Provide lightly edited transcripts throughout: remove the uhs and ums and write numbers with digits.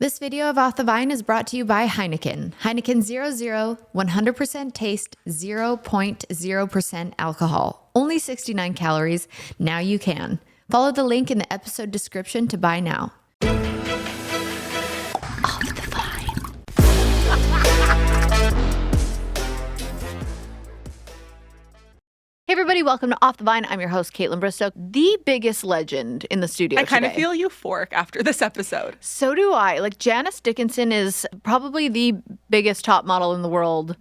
This video of Off the Vine is brought to you by Heineken. Heineken 00, 100% taste, 0.0% alcohol. Only 69 calories. Now you can. Follow the link in the episode description to buy now. Off the Vine. Hey everybody, welcome to Off the Vine. I'm your host, Kaitlyn Bristowe, the biggest legend in the studio I kind of today. feel euphoric after this episode. So do I. Like, Janice Dickinson is probably the biggest top model in the world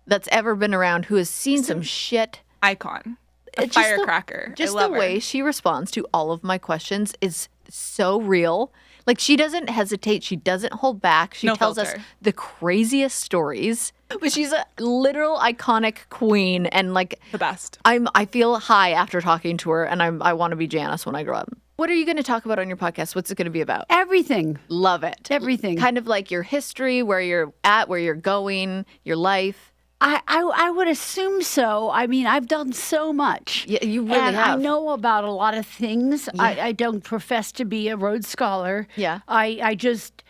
that's ever been around, who has seen some shit. Icon. A Just firecracker. Just I love the way her. she responds to all of my questions is so real. Like, she doesn't hesitate. She doesn't hold back. She No tells us filter. the craziest stories. But she's a literal iconic queen. And, like, The best. I feel high after talking to her, and I want to be Janice when I grow up. What are you going to talk about on your podcast? What's it going to be about? Everything. Love it. Everything. Kind of like your history, where you're at, where you're going, your life. I would assume so. I mean, I've done so much. Yeah, you really and have. I know about a lot of things. I don't profess to be a Rhodes Scholar. Yeah. I just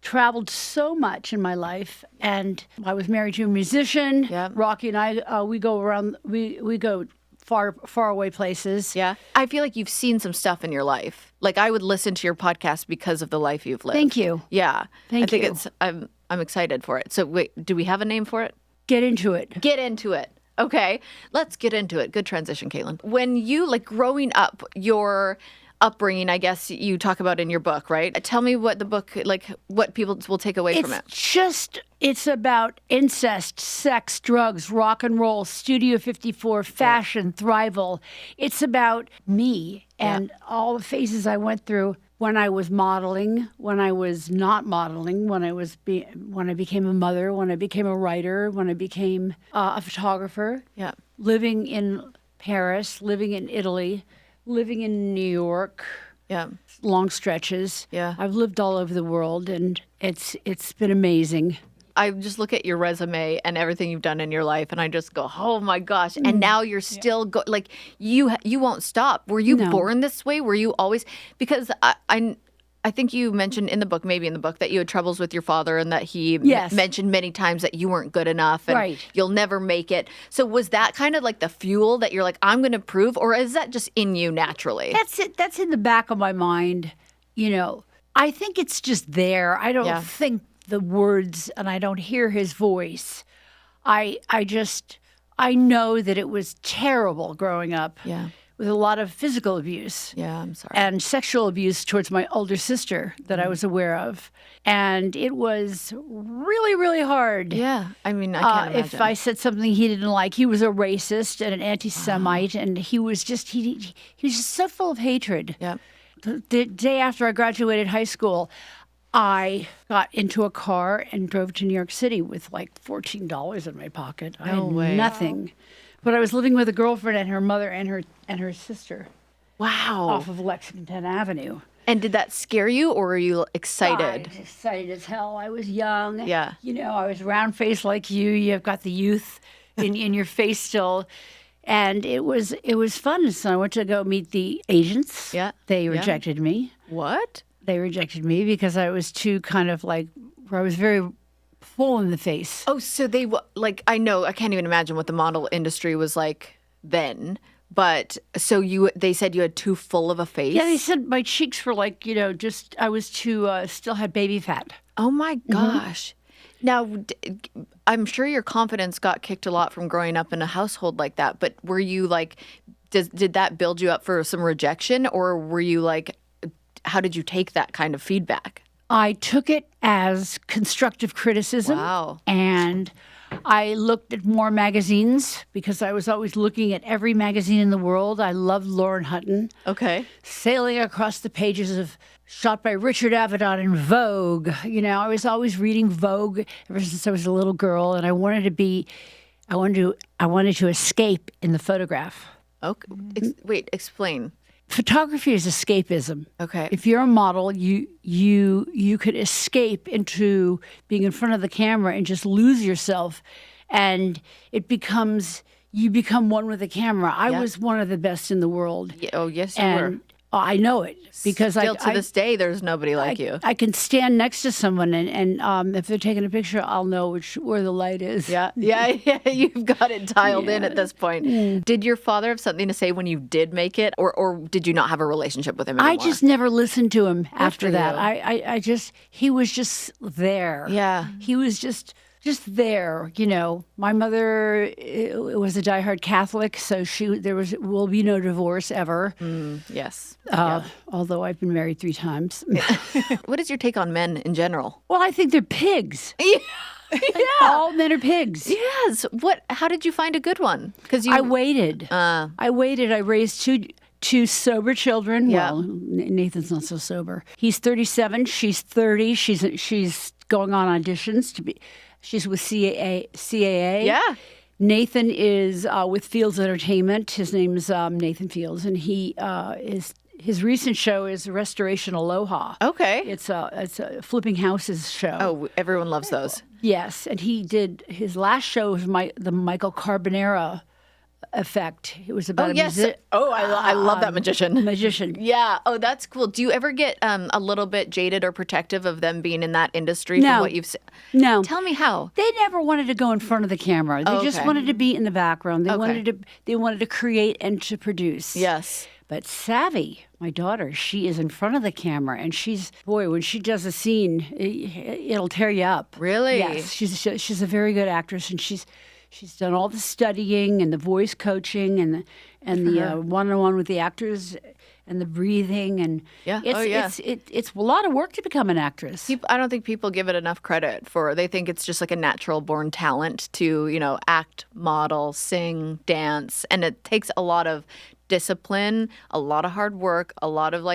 traveled so much in my life. And I was married to a musician. Yeah. Rocky and I, we go around, we go far away places. Yeah. I feel like you've seen some stuff in your life. Like, I would listen to your podcast because of the life you've lived. Thank you. Yeah. Thank I think you. I'm excited for it. So wait, do we have a name for it? Get into it. Get into it. Okay. Let's get into it. Good transition, Kaitlyn. When you, like, growing up, your upbringing, I guess you talk about in your book, right? Tell me what the book, like, what people will take away from it. It's about incest, sex, drugs, rock and roll, Studio 54, fashion, thrival. It's about me and all the phases I went through when I was modeling, when I was not modeling, when I became a mother, when I became a writer, when I became a photographer. Yeah. Living in Paris, living in Italy, living in New York. Yeah. Long stretches. Yeah. I've lived all over the world, and it's been amazing. I just look at your resume and everything you've done in your life, and I just go, oh my gosh! And now you're still like you won't stop. Were you born this way? Were you always? Because I think you mentioned in the book, maybe in the book, that you had troubles with your father, and that he mentioned many times that you weren't good enough, and you'll never make it. So was that kind of like the fuel that you're like, I'm going to prove, or is that just in you naturally? That's it. That's in the back of my mind. You know, I think it's just there. I don't think the words, and I don't hear his voice. I know that it was terrible growing up. Yeah. With a lot of physical abuse. Yeah, I'm sorry. And sexual abuse towards my older sister that I was aware of. And it was really, really hard. Yeah, I mean, I can't imagine. If I said something he didn't like, he was a racist and an anti-Semite, and he was just so full of hatred. Yeah. The day after I graduated high school, I got into a car and drove to New York City with like $14 in my pocket. I had nothing. Wow. But I was living with a girlfriend and her mother and her sister. Wow. Off of Lexington Avenue. And did that scare you, or were you excited? I was excited as hell. I was young. Yeah. You know, I was round faced like you. You've got the youth in your face still. And it was fun. So I went to go meet the agents. Yeah. They rejected me. What? They rejected me because I was too kind of like, I was very full in the face. Oh, so they, like, I know, I can't even imagine what the model industry was like then. But so they said you had too full of a face? Yeah, they said my cheeks were like, you know, just, I was too, still had baby fat. Oh my gosh. Now, I'm sure your confidence got kicked a lot from growing up in a household like that. But were you like, did that build you up for some rejection? Or were you like, how did you take that kind of feedback? I took it as constructive criticism. Wow. And I looked at more magazines because I was always looking at every magazine in the world. I loved Lauren Hutton. Okay. Sailing across the pages of shot by Richard Avedon in Vogue. You know, I was always reading Vogue ever since I was a little girl, and I wanted to escape in the photograph. Okay. Wait, explain. Photography is escapism. Okay. If you're a model, you could escape into being in front of the camera and just lose yourself, and you become one with the camera. I was one of the best in the world. Oh, yes, you were. I know it because Still to this day, there's nobody like you. I can stand next to someone and if they're taking a picture, I'll know where the light is. Yeah. You've got it dialed in at this point. Did your father have something to say when you did make it, or did you not have a relationship with him anymore? I just never listened to him after for that. you. He was just there. Yeah. He was just there, My mother was a diehard Catholic, so will be no divorce ever. Yes. Although I've been married 3 times. What is your take on men in general? Well, I think th're pigs. All men are pigs. Yes. How did you find a good one? Because I waited. I raised two sober children. Yeah. Well, Nathan's not so sober. He's 37. She's 30. She's going on auditions to be. She's with CAA. Yeah. Nathan is with Fields Entertainment. His name's Nathan Fields, and his recent show is Restoration Aloha. Okay. It's a flipping houses show. Oh, everyone loves those. Yes, and he did his last show was the Michael Carbonara effect. It was about I love that magician. Magician. Yeah. Oh, that's cool. Do you ever get a little bit jaded or protective of them being in that industry from what you've seen? No. Tell me how. They never wanted to go in front of the camera. They just wanted to be in the background. They wanted to create and to produce. Yes. But Savvy, my daughter, she is in front of the camera, and when she does a scene, it'll tear you up. Really? Yes. She's a very good actress, and she's done all the studying and the voice coaching and the one-on-one with the actors and the breathing and it's a lot of work to become an actress. I don't think people give it enough credit for. They think it's just like a natural born talent to act, model, sing, dance, and it takes a lot of discipline, a lot of hard work, a lot of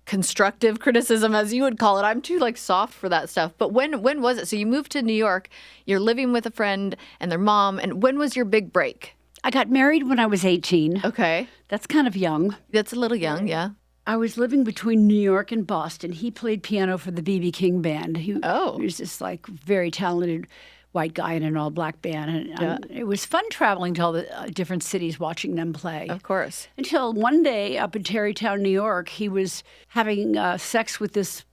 constructive criticism, as you would call it. I'm too soft for that stuff. But when was it? So you moved to New York, you're living with a friend and their mom, and when was your big break? I got married when I was 18. Okay. That's kind of young. That's a little young, yeah. I was living between New York and Boston. He played piano for the B.B. King band. He was this very talented white guy in an all-black band. And it was fun traveling to all the different cities, watching them play. Of course. Until one day up in Tarrytown, New York, he was having sex with this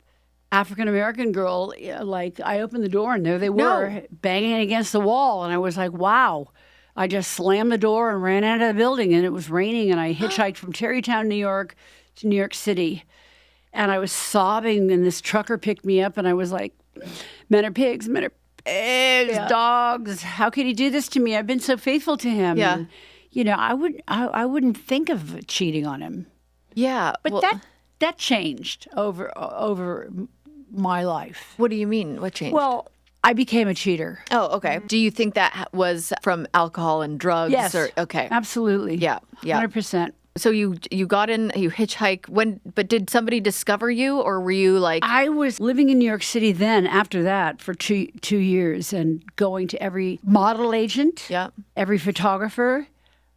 African-American girl. I opened the door, and there they were, banging against the wall. And I was like, wow. I just slammed the door and ran out of the building, and it was raining, and I hitchhiked from Tarrytown, New York to New York City. And I was sobbing, and this trucker picked me up, and I was like, men are pigs, men are pigs, dogs. How could he do this to me? I've been so faithful to him. Yeah. And, I wouldn't think of cheating on him. Yeah. But that changed over my life. What do you mean? What changed? Well, I became a cheater. Oh, okay. Do you think that was from alcohol and drugs? Yes. Okay. Absolutely. Yeah. 100%. So you got in, you hitchhike. But did somebody discover you, or were you I was living in New York City then after that for 2 years and going to every model agent, every photographer.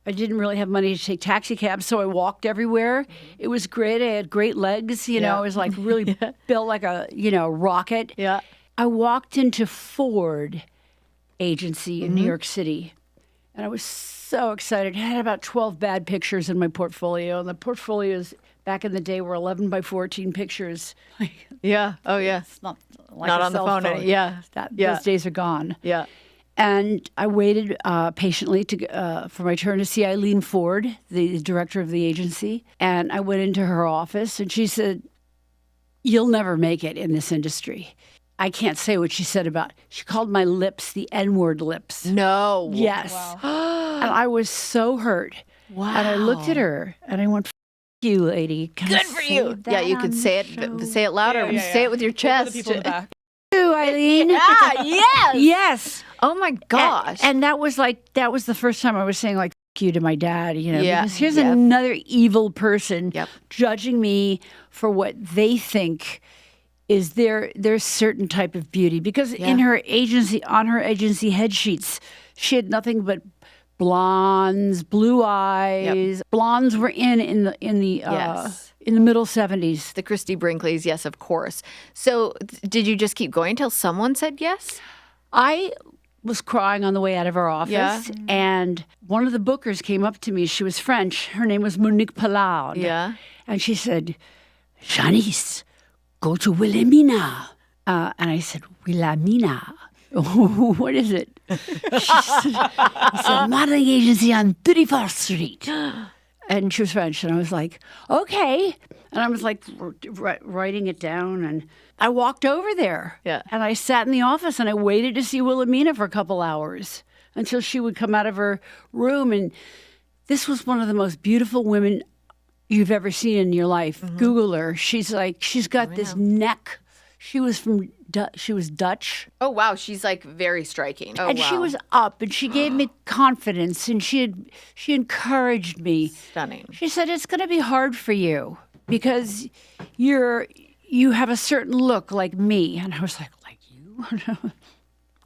I didn't really have money to take taxi cabs, so I walked everywhere. It was great. I had great legs, I was really built like a, rocket. Yeah. I walked into Ford agency in New York City, and I was so excited. I had about 12 bad pictures in my portfolio, and the portfolios back in the day were 11 by 14 pictures. Yeah. Oh, yeah. It's not like not a on the cell phone. Yeah. Those days are gone. Yeah. And I waited patiently for my turn to see Eileen Ford, the director of the agency. And I went into her office, and she said, "You'll never make it in this industry." I can't say what she said she called my lips the N-word lips. No. Yes. Wow. And I was so hurt. Wow. And I looked at her, and I went, "F you, lady." Good for you. Yeah, you could say it louder. Say it with your chest. For the people in the back. You, Eileen. Yes. Yes. Oh my gosh. And that was the first time I was saying "F you" to my dad, because here's Yep. another evil person Yep. judging me for what they think is their certain type of beauty. Because on her agency head sheets, she had nothing but blondes, blue eyes. Yep. Blondes were in the middle 70s. The Christy Brinkley's, yes, of course. So did you just keep going till someone said yes? I was crying on the way out of our office, and one of the bookers came up to me. She was French. Her name was Monique Pallard. Yeah. And she said, Janice, go to Wilhelmina. And I said, Wilhelmina? What is it? She said, it's a modeling agency on 34th Street. And she was French. And I was like, okay. And I was like writing it down. And I walked over there. Yeah. And I sat in the office and I waited to see Wilhelmina for a couple hours until she would come out of her room. And this was one of the most beautiful women you've ever seen in your life. Google her. She's got this neck. She was Dutch. Oh, wow. She's like very striking. Oh, and wow. she was up and she gave me confidence and she encouraged me. Stunning. She said, it's going to be hard for you because you have a certain look like me. And I was like you?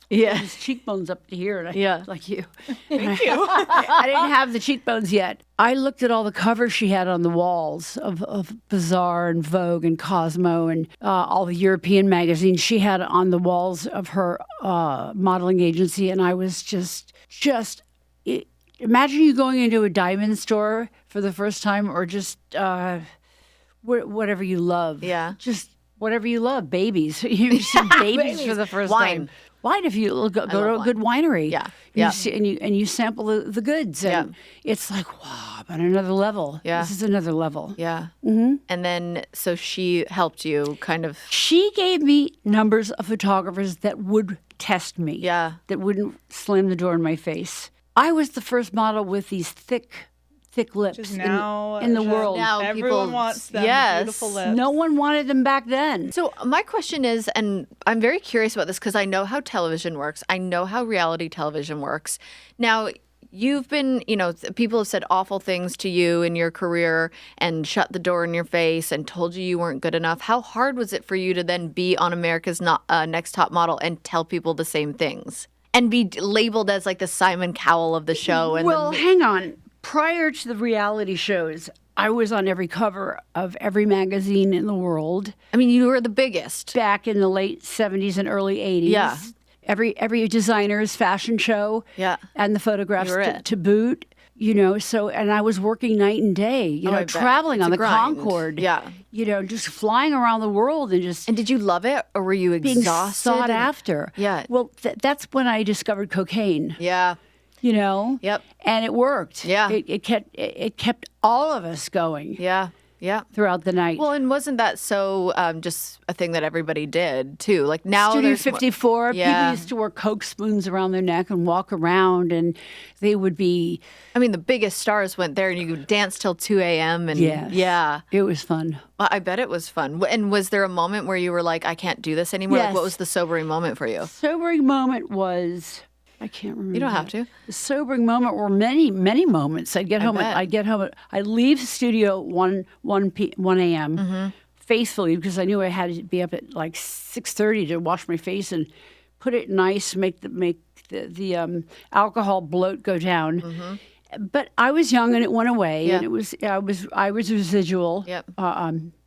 Yeah. His cheekbones up to here. And Yeah. like you. Thank you. I didn't have the cheekbones yet. I looked at all the covers she had on the walls of Bazaar and Vogue and Cosmo and all the European magazines she had on the walls of her modeling agency. And I was just imagine you going into a diamond store for the first time or just whatever you love. Yeah. Just whatever you love. Babies. You see babies for the first Wine. time. Wine if you go to a wine. good winery. Yeah. And Yeah. You see, and you sample the goods. And it's like, wow, I'm on another level. Yeah. This is another level. Yeah. And then, so she helped you kind of. She gave me numbers of photographers that would test me. Yeah. That wouldn't slam the door in my face. I was the first model with these thick lips Just now, in the world. Now everyone people- wants them yes. beautiful lips. No one wanted them back then. So my question is, and I'm very curious about this because I know how television works. I know how reality television works. Now, you've been, people have said awful things to you in your career and shut the door in your face and told you weren't good enough. How hard was it for you to then be on America's Next Top Model and tell people the same things? And be labeled as like the Simon Cowell of the show? And Well, hang on. Prior to the reality shows, I was on every cover of every magazine in the world. I mean, you were the biggest. Back in the late 70s and early 80s. Yeah. Every designer's fashion show. Yeah. And the photographs You were it. to boot. So, and I was working night and day, I bet. traveling It's on a the grind. Concorde. Yeah. Just flying around the world and just And did you love it or were you being exhausted? sought after. Yeah. Well, that's when I discovered cocaine. Yeah. Yep. And it worked. Yeah. It kept all of us going Yeah. Yeah. throughout the night. Well, and wasn't that so just a thing that everybody did too? Like now, Studio there's more- 54, Yeah. people used to wear Coke spoons around their neck and walk around, and they would be. I mean, the biggest stars went there, and you could dance till 2 a.m. And Yes. yeah, It was fun. well, I bet it was fun. And was there a moment where you were like, "I can't do this anymore"? Like, Yes. what was the sobering moment for you? Sobering moment was. I can't remember. You don't have to. The sobering moment were many, many moments. I'd get home. bet. I'd leave the studio at 1 a.m. Mm-hmm. faithfully because I knew I had to be up at like 6:30 to wash my face and put it nice, make the alcohol bloat go down. Mm-hmm. But I was young and it went away, Yeah. and I was residual. Yep.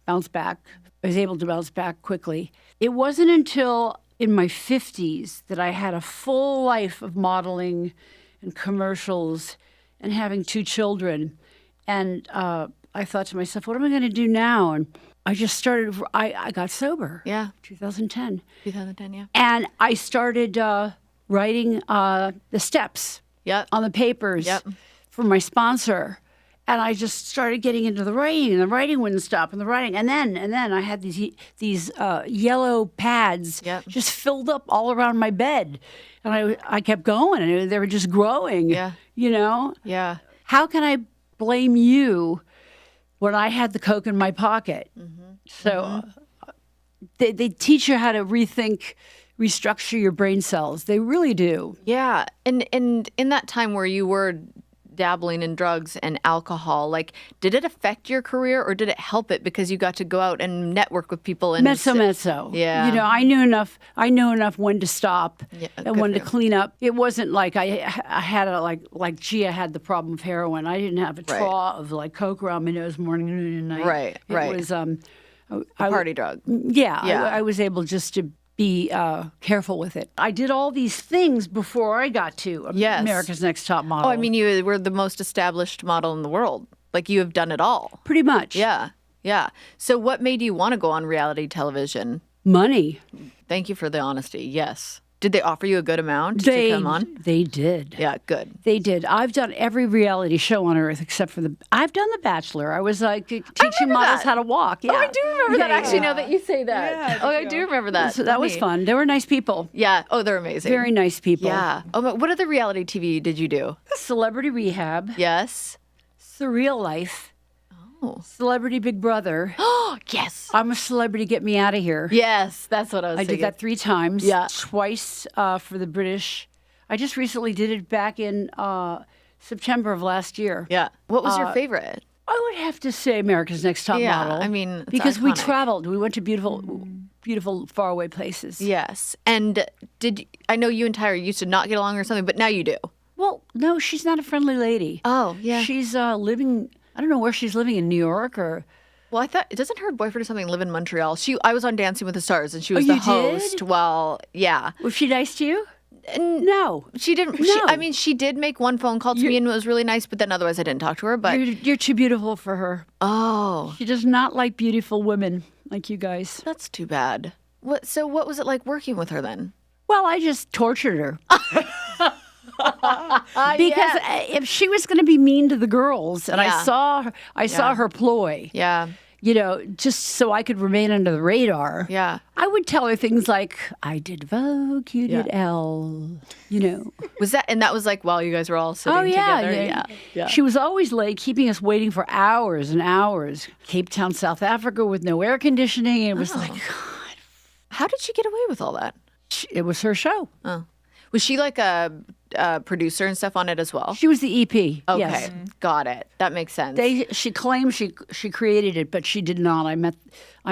Bounced back. I was able to bounce back quickly. It wasn't until in my 50s that I had a full life of modeling and commercials and having 2 children. And I thought to myself, what am I going to do now? And I just started, I got sober. Yeah, 2010. 2010. Yeah. And I started writing the steps Yep. on the papers Yep. for my sponsor. And I just started getting into the writing, and the writing wouldn't stop, and the writing, and then I had these yellow pads Yep. just filled up all around my bed, and I kept going, and they were just growing. Yeah. Yeah. How can I blame you when I had the Coke in my pocket? Mm-hmm. So they teach you how to rethink, restructure your brain cells. They really do. Yeah. And in that time where you were dabbling in drugs and alcohol, like, did it affect your career or did it help it because you got to go out and network with people and Mezzo. Yeah. I knew enough when to stop good and when for to you. clean up. It wasn't like I had like Gia had the problem of heroin. I didn't have a Right. traw of like Coke around my nose morning, noon, and night. Right, It right. was party drug. Yeah. Yeah. I was able just to be careful with it. I did all these things before I got to Yes. America's Next Top Model. Oh, I mean, you were the most established model in the world. Like, you have done it all. pretty much. Yeah. Yeah. So what made you want to go on reality television? Money. Thank you for the honesty. Yes. Did they offer you a good amount to come on? They did. Yeah, good. They did. I've done every reality show on earth except for I've done The Bachelor. I was like teaching models how to walk. Yeah. Oh, I do remember that. Actually, now that you say that. Yeah, I do remember that. So that was fun. They were nice people. Yeah. Oh, they're amazing. Very nice people. Yeah. Oh, but what other reality TV did you do? Celebrity Rehab. Yes. Surreal Life. Oh. Celebrity Big Brother. Oh, yes. I'm a Celebrity, Get Me Out of Here. Yes, that's what I was I thinking. did that 3 times. Yeah. Twice for the British. I just recently did it back in September of last year. Yeah. What was your favorite? I would have to say America's Next Top Yeah, Model. I mean, it's because we iconic. traveled. We went to beautiful, faraway places. Yes. And I know you and Tyra used to not get along or something, but now you do. Well, no, she's not a friendly lady. Oh, yeah. She's living, I don't know where she's living, in New York or... Well, I thought, doesn't her boyfriend or something live in Montreal? I was on Dancing with the Stars, and she was you the host. did? Well, yeah. Was she nice to you? No. She didn't. No. She did make one phone call to me, and it was really nice. But then otherwise, I didn't talk to her. But You're too beautiful for her. oh, She does not like beautiful women like you guys. that's too bad. So what was it like working with her then? Well, I just tortured her. Because if she was going to be mean to the girls, and Yeah. I saw her ploy, Yeah, just so I could remain under the radar. yeah. I would tell her things like, I did Vogue, you did Elle, Was that was like while you guys were all sitting Oh, yeah, together? yeah. She was always late, keeping us waiting for hours and hours. Cape Town, South Africa, with no air conditioning. And it was like, God, How did she get away with all that? it was her show. Oh, was she like a producer and stuff on it as well? She was the EP. Okay, Yes. got it. That makes sense. She claimed she created it, but she did not. I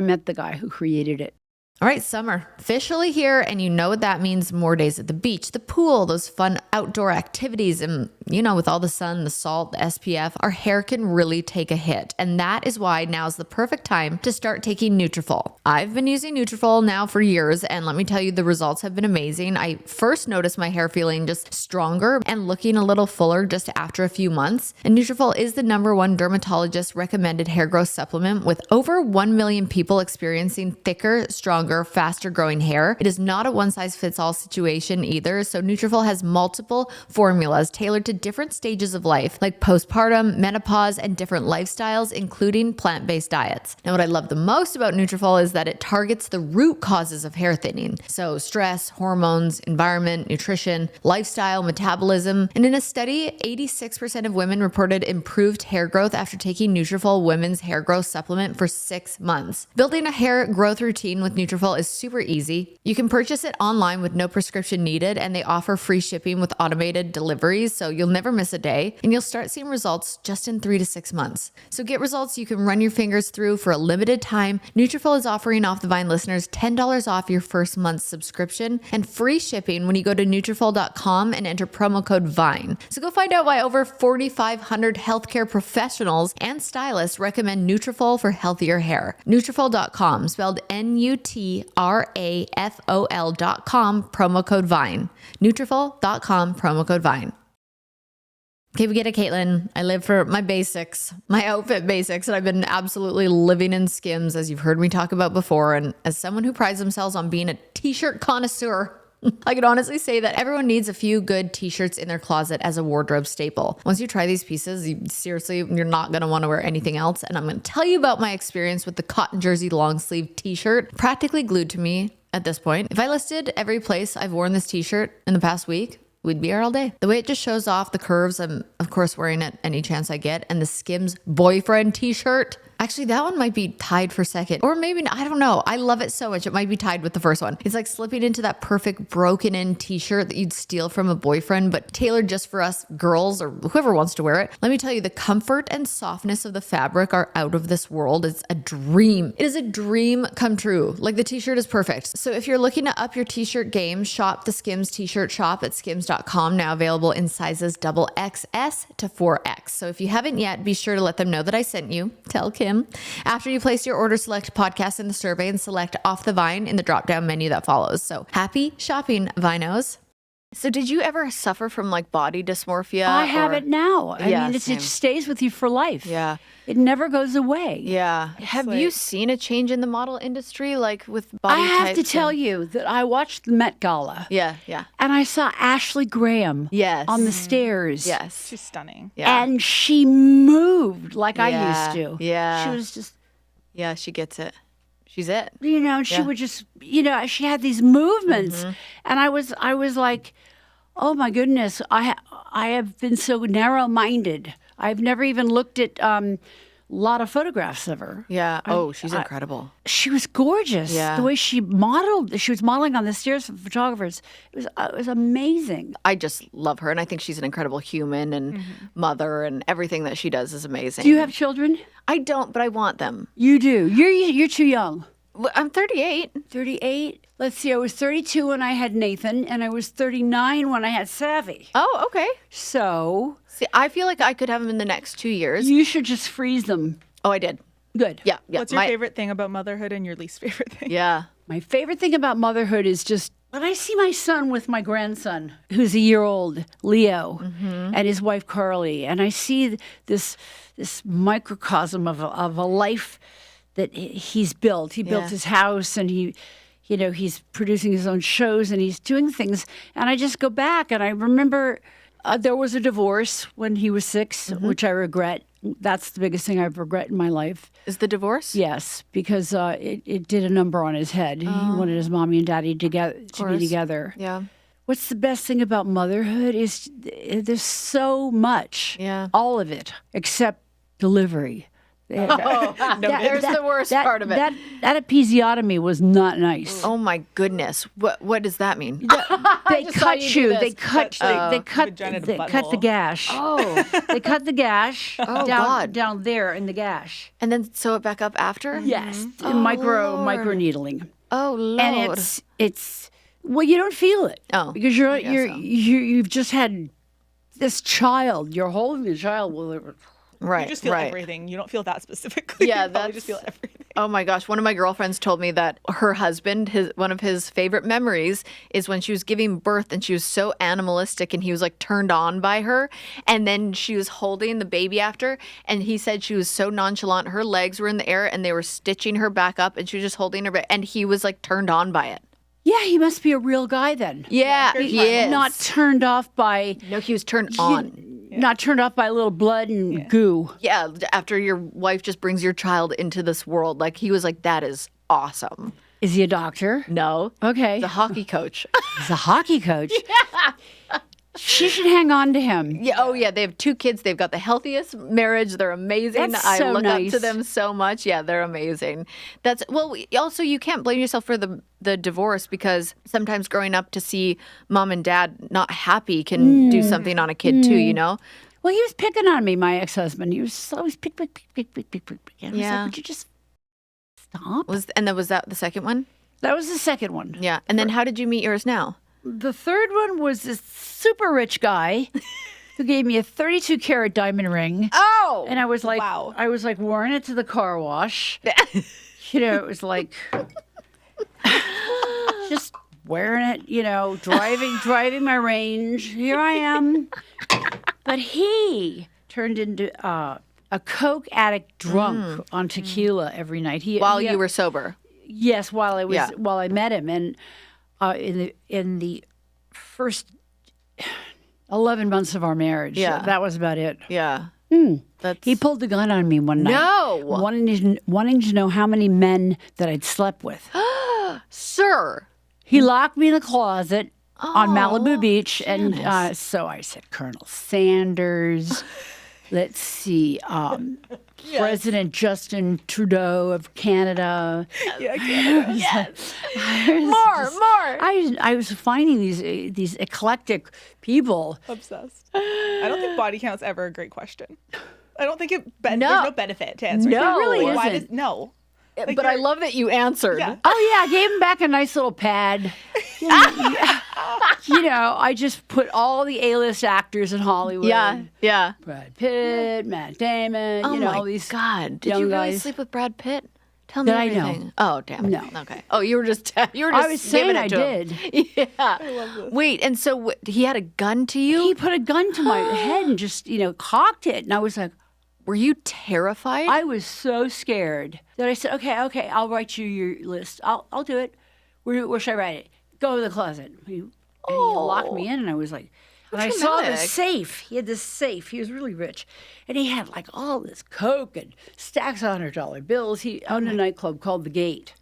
met the guy who created it. All right, summer officially here, and you know what that means: more days at the beach, the pool, those fun outdoor activities. And with all the sun, the salt, the SPF, our hair can really take a hit. And that is why now's the perfect time to start taking Nutrafol. I've been using Nutrafol now for years, and let me tell you, the results have been amazing. I first noticed my hair feeling just stronger and looking a little fuller just after a few months. And Nutrafol is the #1 dermatologist recommended hair growth supplement, with over 1 million people experiencing thicker, stronger, faster growing hair. It is not a one size fits all situation either. So Nutrafol has multiple formulas tailored to different stages of life, like postpartum, menopause, and different lifestyles, including plant-based diets. Now, what I love the most about Nutrafol is that it targets the root causes of hair thinning. So stress, hormones, environment, nutrition, lifestyle, metabolism. And in a study, 86% of women reported improved hair growth after taking Nutrafol women's hair growth supplement for 6 months. Building a hair growth routine with Nutrafol is super easy. You can purchase it online with no prescription needed, and they offer free shipping with automated deliveries, so you'll never miss a day, and you'll start seeing results just in 3 to 6 months. So get results you can run your fingers through for a limited time. Nutrafol is offering Off the Vine listeners $10 off your first month's subscription and free shipping when you go to Nutrafol.com and enter promo code VINE. So go find out why over 4,500 healthcare professionals and stylists recommend Nutrafol for healthier hair. Nutrafol.com, spelled Nutrafol.com, promo code VINE. Nutrafol.com, promo code VINE. Okay, we get it, Kaitlyn. I live for my basics, my outfit basics, and I've been absolutely living in Skims, as you've heard me talk about before. And as someone who prides themselves on being a t-shirt connoisseur, I can honestly say that everyone needs a few good t-shirts in their closet as a wardrobe staple. Once you try these pieces, you're not going to want to wear anything else. And I'm going to tell you about my experience with the cotton jersey long sleeve t-shirt, practically glued to me at this point. If I listed every place I've worn this t-shirt in the past week, we'd be here all day. The way it just shows off the curves, I'm of course wearing it any chance I get. And the Skims boyfriend t-shirt, actually that one might be tied for second, or maybe not, I don't know. I love it so much. It might be tied with the first one. It's like slipping into that perfect broken in t-shirt that you'd steal from a boyfriend, but tailored just for us girls or whoever wants to wear it. Let me tell you, the comfort and softness of the fabric are out of this world. It's a dream. It is a dream come true. Like, the t-shirt is perfect. So if you're looking to up your t-shirt game, shop the Skims t-shirt shop at skims.com, now available in sizes XXS to 4X. So if you haven't yet, be sure to let them know that I sent you. Tell Kim. After you place your order, select podcast in the survey and select Off the Vine in the drop-down menu that follows. So happy shopping, Vinos. So did you ever suffer from like body dysmorphia? I have it now. I Yeah, mean, it same. stays with you for life. Yeah. It never goes away. Yeah. Have you seen a change in the model industry, like with body I have to types tell and- you that I watched the Met Gala. Yeah, yeah. And I saw Ashley Graham Yes. on the stairs. Yes. She's stunning. Yeah. And she moved like I Yeah, used to. yeah. She was just, Yeah, she gets it. She's it. you know, she Yeah. would just, you know, she had these movements. Mm-hmm. And I was like, oh my goodness, I have been so narrow-minded. I've never even looked at a lot of photographs of her. Yeah. Oh, she's incredible. She was gorgeous. Yeah. The way she modeled, she was modeling on the stairs for photographers. It was amazing. I just love her, and I think she's an incredible human and mother, and everything that she does is amazing. Do you have children? I don't, but I want them. You do. You're too young. Well, I'm 38. 38. Let's see. I was 32 when I had Nathan, and I was 39 when I had Savvy. Oh, okay. So See, I feel like I could have them in the next 2 years. you should just freeze them. Oh, I did. Good. Yeah. Yeah. What's your favorite thing about motherhood and your least favorite thing? Yeah. My favorite thing about motherhood is just when I see my son with my grandson, who's a year old, Leo, and his wife Carly, and I see this microcosm of a life that he's built. He built Yeah. his house, and he's producing his own shows, and he's doing things. And I just go back, and I remember there was a divorce when he was 6, which I regret. That's the biggest thing I've regret in my life. Is the divorce? Yes, because it did a number on his head. He wanted his mommy and daddy to be course. together. Yeah. What's the best thing about motherhood is there's so much. Yeah. All of it, except delivery. There's the worst part of it. That episiotomy was not nice. Oh my goodness. What does that mean? They just saw cut you do you. this. They cut. They cut. Vagina to They cut the butthole. gash. Oh. They cut the gash God. down there in the gash. And then sew it back up after? Yes, Oh, micro Lord. needling. Oh, Lord. And it's well, you don't feel it. Oh, because I guess so. you've just had this child. You're holding the child. right. You just feel right. everything. You don't feel that specifically. Yeah, You probably that's just feel everything. Oh my gosh, one of my girlfriends told me that her husband, one of his favorite memories is when she was giving birth and she was so animalistic and he was like turned on by her, and then she was holding the baby after, and he said she was so nonchalant, her legs were in the air and they were stitching her back up and she was just holding her and he was like turned on by it. Yeah, he must be a real guy then. Yeah, he is. Not turned off by. No, he was turned on. Not turned off by a little blood and goo. Yeah, after your wife just brings your child into this world, like he was like, that is awesome. Is he a doctor? No. Okay. The hockey coach. He's a hockey coach. She should hang on to him. Yeah. Oh, yeah. They have 2 kids. They've got the healthiest marriage. They're amazing. That's I so look up nice. to them so much. Yeah, they're amazing. That's well. Also, you can't blame yourself for the divorce because sometimes growing up to see mom and dad not happy can do something on a kid too. You know. Well, he was picking on me, my ex-husband. He was always pick. And I was Yeah. like, would you just stop? Was that the second one? That was the second one. Yeah. And then how did you meet yours now? The third one was this super rich guy who gave me a 32-carat diamond ring. Oh. And I was like, Wow. I was like wearing it to the car wash. You know, it was like just wearing it, you know, driving my range. Here I am. But he turned into a coke addict drunk on tequila every night. While you were sober. Yes, while I met him, and in the first 11 months of our marriage, Yeah. that was about it. Yeah. That's He pulled the gun on me one night. No. wanting to know how many men that I'd slept with. Sir. He locked me in a closet on Malibu Beach, and so I said, Colonel Sanders. Let's see, President Justin Trudeau of Canada. Yes. More. I was finding these eclectic people. Obsessed. I don't think body count's ever a great question. I don't think No. there's no benefit to answering. No. that. It really Why isn't. no. Like, But I you're- love that you answered. Yeah. Oh yeah, I gave him back a nice little pad. You know, I just put all the A-list actors in Hollywood. Yeah. Yeah. Brad Pitt, Matt Damon. Oh you know, my all these. God. Did young you really guys. sleep with Brad Pitt? Tell me That I know. everything. Oh, damn. No. Okay. Oh, you were just I was saying giving it I to him. did. Yeah. I love this. Wait, and so he had a gun to you? He put a gun to my head and just, cocked it. And I was like, Were you terrified? I was so scared that I said, okay, I'll write you your list. I'll do it. Where should I write it? Go to the closet. And he locked me in, and I was like, and I saw dramatic. this safe. He had this safe. He was really rich. And he had like all this Coke and stacks of $100 bills. He owned a nightclub called The Gate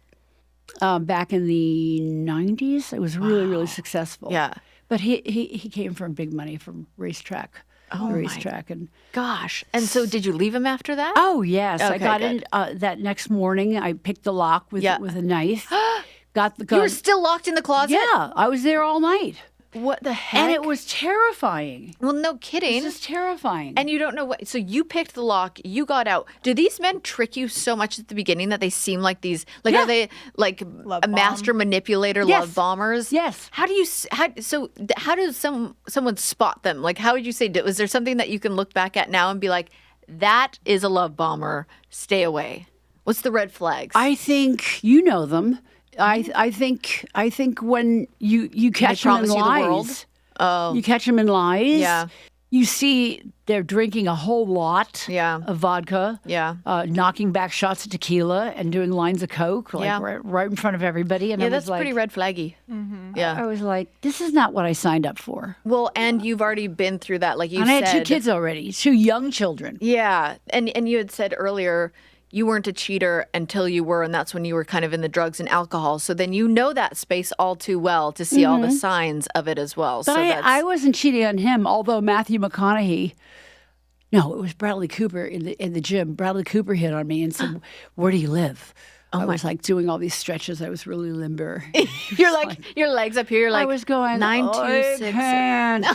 back in the 90s. It was really, really successful. Yeah. But he came from big money from racetrack. And Gosh. And so did you leave him after that? oh yes, I Okay, got good. in that next morning. I picked the lock with Yeah. with a knife. Got the You gun. were still locked in the closet? Yeah, I was there all night, What the heck? and it was terrifying. Well, no kidding. This is terrifying. And you don't know what. So you picked the lock. You got out. Do these men trick you so much at the beginning that they seem like these? Like, Yeah. are they like Love a master manipulator, Yes. love bombers? Yes. How do you? How does someone spot them? Like, how would you say? Was there something that you can look back at now and be like, that is a love bomber. Stay away. What's the red flags? I think you know them. I think when you catch them in promise you the world? lies. Oh. You catch them in lies. Yeah. You see they're drinking a whole lot Yeah. of vodka. Yeah. Knocking back shots of tequila and doing lines of Coke, like Yeah. right in front of everybody. And Yeah, I was that's like, pretty red flaggy. Yeah. I was like, this is not what I signed up for. Well, and you've already been through that, like you And I said. had 2 kids already, 2 young children. Yeah, and you had said earlier you weren't a cheater until you were, and that's when you were kind of in the drugs and alcohol. So then you know that space all too well to see all the signs of it as well. But so I wasn't cheating on him, although Matthew McConaughey. No, it was Bradley Cooper in the gym. Bradley Cooper hit on me and said, "Where do you live?" I was like doing all these stretches. I was really limber. you're like your legs up here. You're like I was going 926. I can't.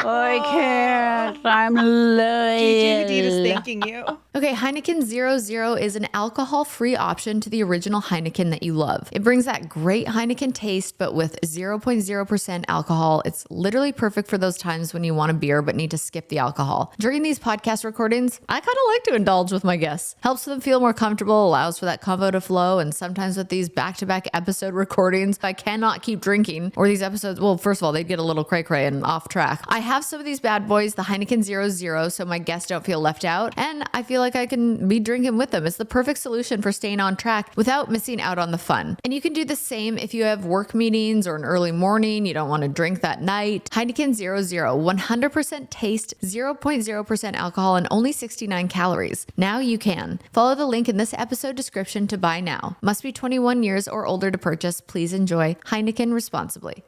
I can't. I'm late. Hadid is thanking you. Okay, Heineken 00 is an alcohol-free option to the original Heineken that you love. It brings that great Heineken taste, but with 0.0% alcohol. It's literally perfect for those times when you want a beer but need to skip the alcohol. During these podcast recordings, I kind of like to indulge with my guests. Helps them feel more comfortable, allows for that convo to flow, and sometimes with these back-to-back episode recordings, I cannot keep drinking, or these episodes, well, first of all, they'd get a little cray-cray and off track. I have some of these bad boys, the Heineken 00, so my guests don't feel left out, and I feel like I can be drinking with them. It's the perfect solution for staying on track without missing out on the fun. And you can do the same if you have work meetings or an early morning, you don't want to drink that night. Heineken 00, 100% taste, 0.0% alcohol, and only 69 calories. Now you can. Follow the link in this episode description to buy now. Must be 21 years or older to purchase. Please enjoy. Heineken responsibly.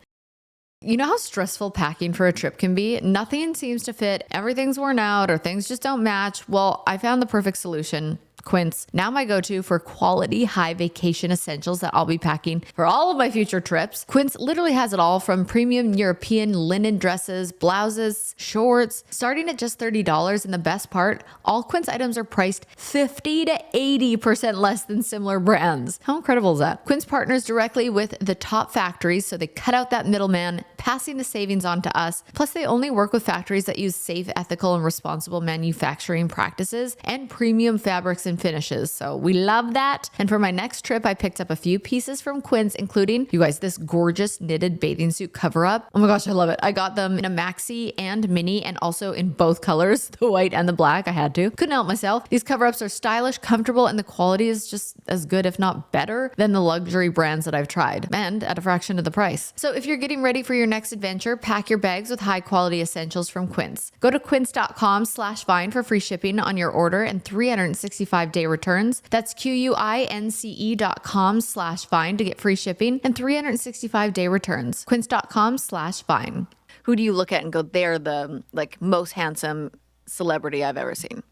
You know how stressful packing for a trip can be? Nothing seems to fit, everything's worn out, or things just don't match. Well, I found the perfect solution. Quince, now my go-to for quality high vacation essentials that I'll be packing for all of my future trips. Quince literally has it all from premium European linen dresses, blouses, shorts, starting at just $30. And the best part, all Quince items are priced 50 to 80% less than similar brands. How incredible is that? Quince partners directly with the top factories, so they cut out that middleman, passing the savings on to us. Plus, they only work with factories that use safe, ethical, and responsible manufacturing practices and premium fabrics and finishes. So we love that. And for my next trip, I picked up a few pieces from Quince, including, you guys, this gorgeous knitted bathing suit cover up. Oh my gosh, I love it. I got them in a maxi and mini, and also in both colors, the white and the black. I had to. Couldn't help myself. These cover ups are stylish, comfortable, and the quality is just as good, if not better, than the luxury brands that I've tried, and at a fraction of the price. So if you're getting ready for your next adventure, pack your bags with high quality essentials from Quince. Go to quince.com/vine for free shipping on your order and 365-day returns. That's QUINCE.com/vine to get free shipping and 365-day returns. Quince.com/vine. Who do you look at and go, they're the like most handsome celebrity I've ever seen?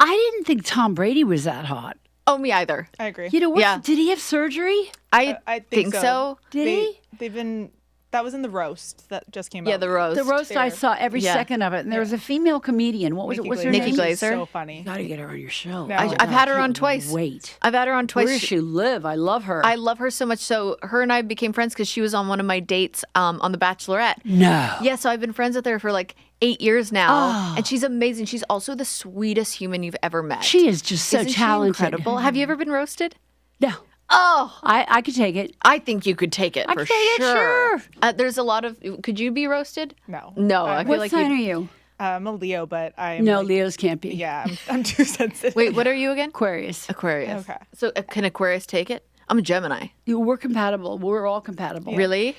I didn't think Tom Brady was that hot. Oh, me either. I agree. You know what? Yeah. Did he have surgery? I think so. Did he? They've been. That was in the roast that just came out. Yeah, the roast. The roast, I Fair. saw every Yeah. second of it. And there was a female comedian. What was it? What's her Nikki name? Glaser. She's so funny. You got to get her on your show. No. I've had her on twice. Wait. I've had her on twice. Where does she live? I love her. I love her so much. So her and I became friends because she was on one of my dates on The Bachelorette. No. Yeah, so I've been friends with her for like 8 years now, and she's amazing. She's also the sweetest human you've ever met. She is just so Isn't she talented. incredible. Have you ever been roasted? No. Oh, I could take it. I think you could take it I for could take it, sure. sure. There's a lot of. Could you be roasted? No. No, I feel What like sign you'd- are you? I'm a Leo, but I'm No, like, Leos can't be. Yeah, I'm too sensitive. Wait, what are you again? Aquarius. Aquarius. Okay. So can Aquarius take it? I'm a Gemini. We're compatible. We're all compatible. Really?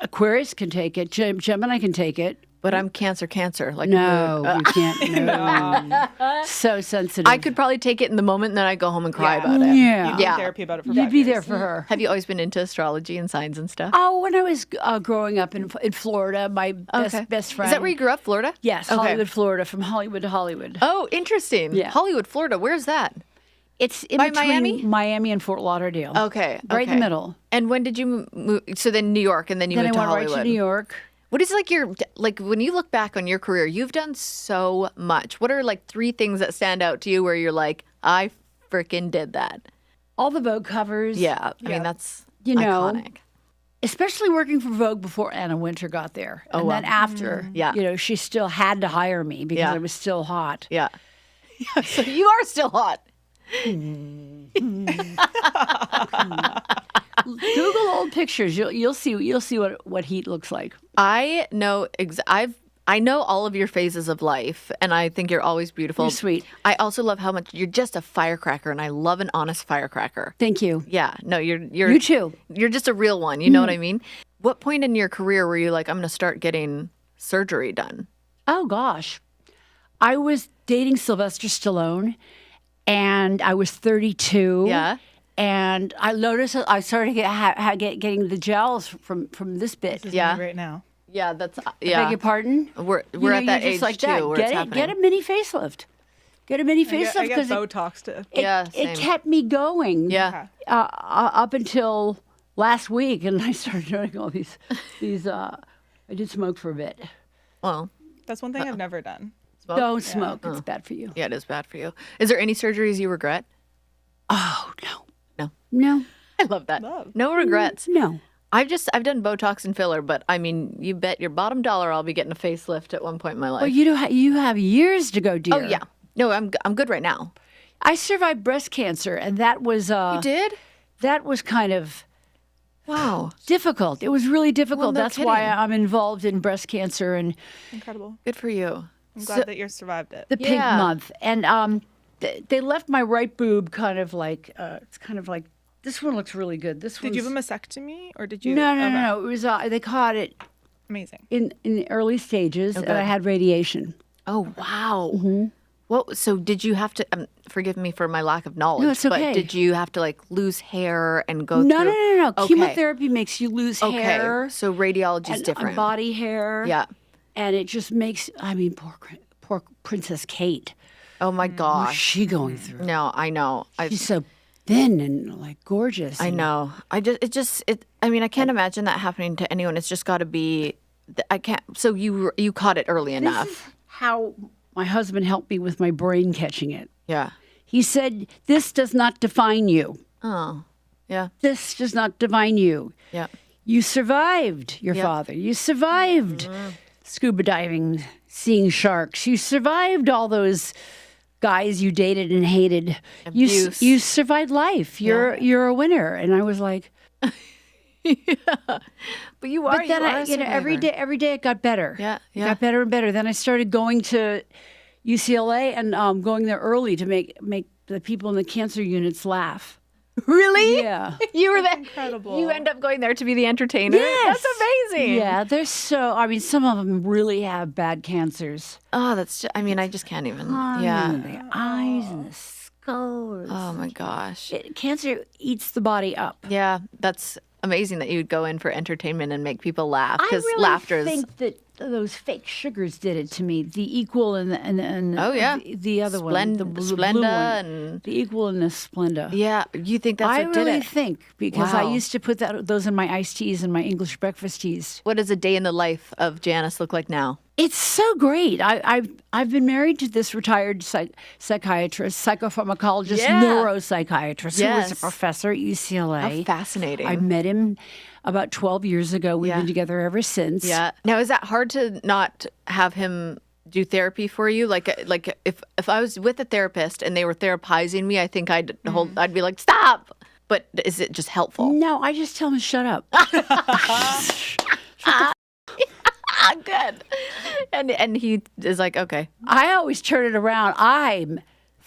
Aquarius can take it. Gemini can take it. But I'm Cancer. Like No, mood. you can't. No. So sensitive. I could probably take it in the moment, and then I go home and cry Yeah. about it. Yeah. You'd be Yeah. in therapy about it for You'd 5 be years. there for her. Have you always been into astrology and signs and stuff? Oh, when I was growing up in Florida, my best friend. Is that where you grew up, Florida? Yes, Okay. Hollywood, Florida, from Hollywood to Hollywood. Oh, interesting. Yeah. Hollywood, Florida. Where's that? It's in By between Miami? Miami and Fort Lauderdale. Okay. Right in the okay. middle. And when did you move? So then New York, and then you Then I moved to went Hollywood. right to New York. What is like your like when you look back on your career? You've done so much. What are like 3 things that stand out to you where you're like, I freaking did that? All the Vogue covers. Yeah. I mean, that's You know, iconic. especially working for Vogue before Anna Wintour got there. And then after, Yeah. you know, she still had to hire me because Yeah. I was still hot. Yeah. Yeah. So you are still hot. Google old pictures. You'll see what heat looks like. I know I know all of your phases of life, and I think you're always beautiful. You're sweet. I also love how much you're just a firecracker, and I love an honest firecracker. Thank you. Yeah, no, you're You too. You're just a real one. You know what I mean? What point in your career were you like, I'm going to start getting surgery done? Oh gosh, I was dating Sylvester Stallone, and I was 32. Yeah. And I noticed that I started getting the gels from this bit. This is Yeah. me right now. Yeah, that's Beg yeah. your pardon? We're You know, at that you're age just like too that. where Get it's it, happening. get a mini facelift. Get a mini I facelift get because Botox to. Yeah, it same. kept me going. Yeah. Up until last week, and I started doing all these. I did smoke for a bit. Well, That's one thing I've never done. smoke? Don't smoke; it's bad for you. Yeah, it is bad for you. Is there any surgeries you regret? Oh no, No. no, I love that. Love. No regrets. no. I've done Botox and filler, but I mean, you bet your bottom dollar I'll be getting a facelift at one point in my life. Well, you have years to go, dear. Oh yeah. No, I'm good right now. I survived breast cancer, and that was You did? that was kind of Wow. difficult. It was really difficult. Well, no That's why kidding. I'm involved in breast cancer and Incredible. Good for you. I'm glad that you survived it. the Pink Yeah. Month. And they left my right boob kind of like it's kind of like this one looks really good. This one. Did you have a mastectomy or did you? No, no, okay. no, no. It was they caught it Amazing. in the early stages, and good. I had radiation. Oh wow. Well, so did you have to? Forgive me for my lack of knowledge. it's okay. But did you have to like lose hair and go No, through? no, no, no. Okay. Chemotherapy makes you lose Okay. hair So radiology is and different. body hair. Yeah. And it just makes. I mean, poor Princess Kate. Oh my What's gosh. she going through? No, I know. She's so thin and like gorgeous. I and- know. I mean, I can't imagine that happening to anyone. It's just got to be. I can't. So you caught it early enough. This is how my husband helped me with my brain catching it. Yeah. He said, "This does not define you. Oh. Yeah. This does not define you. Yeah. You survived your Yep. father. You survived scuba diving, seeing sharks. You survived all those guys you dated and hated. Abuse. You survived life. You're a winner." And I was like, But you are. but then every day it got better. Yeah, It yeah. got better and better. Then I started going to UCLA and going there early to make the people in the cancer units laugh. Really? Yeah. You were that incredible. You end up going there to be the entertainer. Yes. That's amazing. Yeah, they're so. I mean, some of them really have bad cancers. Oh, that's. I mean, I just can't even. And Yeah. the eyes and the skulls. Oh my gosh. Cancer eats the body up. Yeah, that's amazing that you would go in for entertainment and make people laugh I because really laughter is. think that those fake sugars did it to me. The Equal and Oh, yeah. the other one, the blue one. Splenda and The Equal and the Splenda. yeah, you think that's I what did really it? think because I Wow. used to put those in my iced teas and my English breakfast teas. What does a day in the life of Janice look like now? It's so great. I've been married to this retired psychiatrist, psychopharmacologist, Yeah. neuropsychiatrist who was a Yes. professor at UCLA. How fascinating. I met him about 12 years ago. We've been together ever since. Yeah. Now, is that hard to not have him do therapy for you? Like if I was with a therapist and they were therapizing me, I think I'd be like, stop. But is it just helpful? No, I just tell him to shut up. Good. And he is like, okay. I always turn it around. I